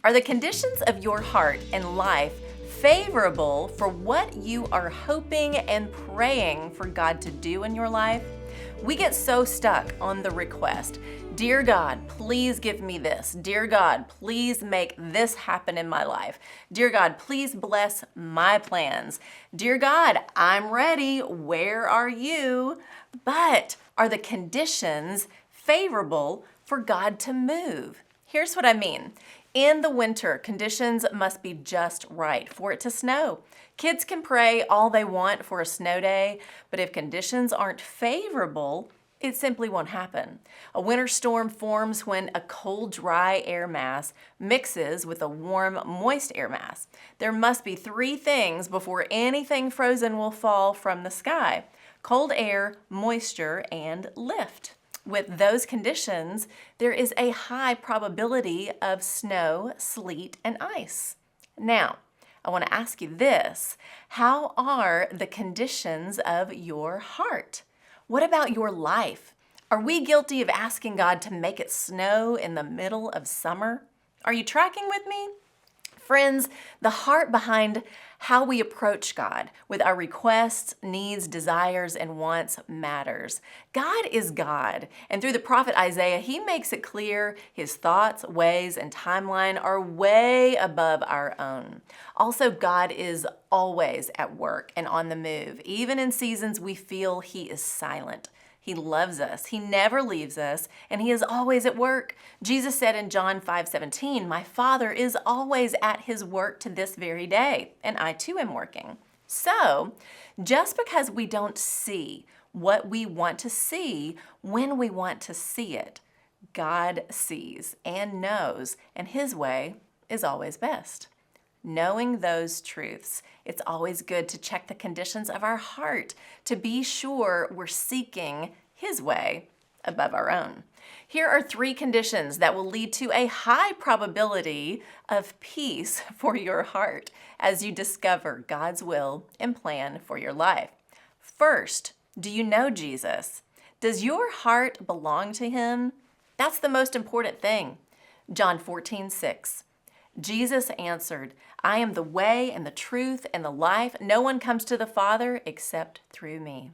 Are the conditions of your heart and life favorable for what you are hoping and praying for God to do in your life? We get so stuck on the request. Dear God, please give me this. Dear God, please make this happen in my life. Dear God, please bless my plans. Dear God, I'm ready. Where are you? But are the conditions favorable for God to move? Here's what I mean. In the winter, conditions must be just right for it to snow. Kids can pray all they want for a snow day, but if conditions aren't favorable, it simply won't happen. A winter storm forms when a cold, dry air mass mixes with a warm, moist air mass. There must be three things before anything frozen will fall from the sky: cold air, moisture, and lift. With those conditions, there is a high probability of snow, sleet, and ice. Now, I want to ask you this. How are the conditions of your heart? What about your life? Are we guilty of asking God to make it snow in the middle of summer? Are you tracking with me? Friends, the heart behind how we approach God with our requests, needs, desires, and wants matters. God is God, and through the prophet Isaiah, he makes it clear his thoughts, ways, and timeline are way above our own. Also, God is always at work and on the move, even in seasons we feel he is silent. He loves us. He never leaves us, and he is always at work. Jesus said in John 5:17, "My Father is always at his work to this very day, and I too am working." So, just because we don't see what we want to see when we want to see it, God sees and knows, and his way is always best. Knowing those truths, it's always good to check the conditions of our heart to be sure we're seeking his way above our own. Here are three conditions that will lead to a high probability of peace for your heart as you discover God's will and plan for your life. First, do you know Jesus? Does your heart belong to him? That's the most important thing. John 14:6. Jesus answered, "I am the way and the truth and the life. No one comes to the Father except through me."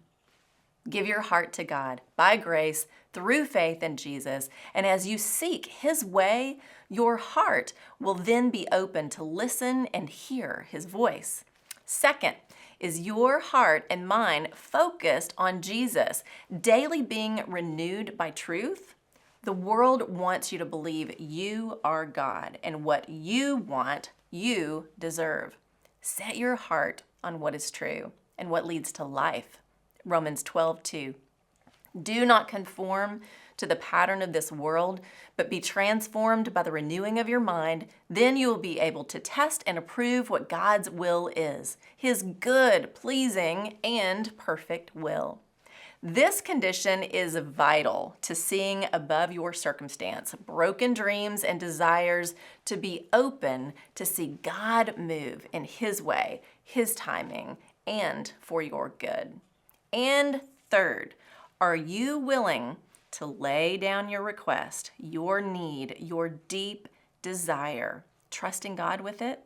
Give your heart to God by grace through faith in Jesus, and as you seek his way, your heart will then be open to listen and hear his voice. Second, is your heart and mind focused on Jesus, daily being renewed by truth? The world wants you to believe you are God, and what you want, you deserve. Set your heart on what is true and what leads to life. Romans 12:2. Do not conform to the pattern of this world, but be transformed by the renewing of your mind. Then you will be able to test and approve what God's will is, his good, pleasing, and perfect will. This condition is vital to seeing above your circumstance, broken dreams and desires, to be open to see God move in his way, his timing, and for your good. And third, are you willing to lay down your request, your need, your deep desire, trusting God with it?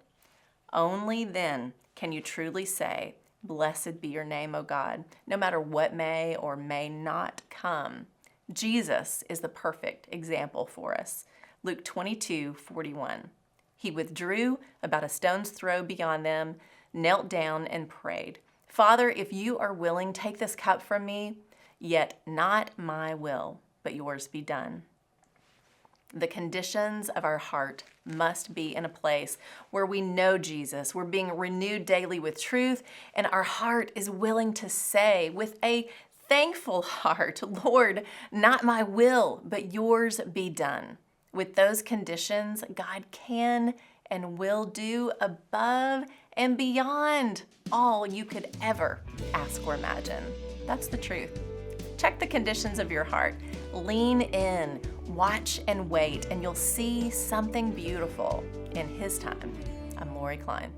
Only then can you truly say, "Blessed be your name, O God," no matter what may or may not come. Jesus is the perfect example for us. Luke 22:41. He withdrew about a stone's throw beyond them, knelt down and prayed, "Father, if you are willing, take this cup from me, yet not my will, but yours be done." The conditions of our heart must be in a place where we know Jesus, we're being renewed daily with truth, and our heart is willing to say with a thankful heart, "Lord, not my will, but yours be done." With those conditions, God can and will do above and beyond all you could ever ask or imagine. That's the truth. Check the conditions of your heart. Lean in, watch and wait, and you'll see something beautiful in his time. I'm Cline.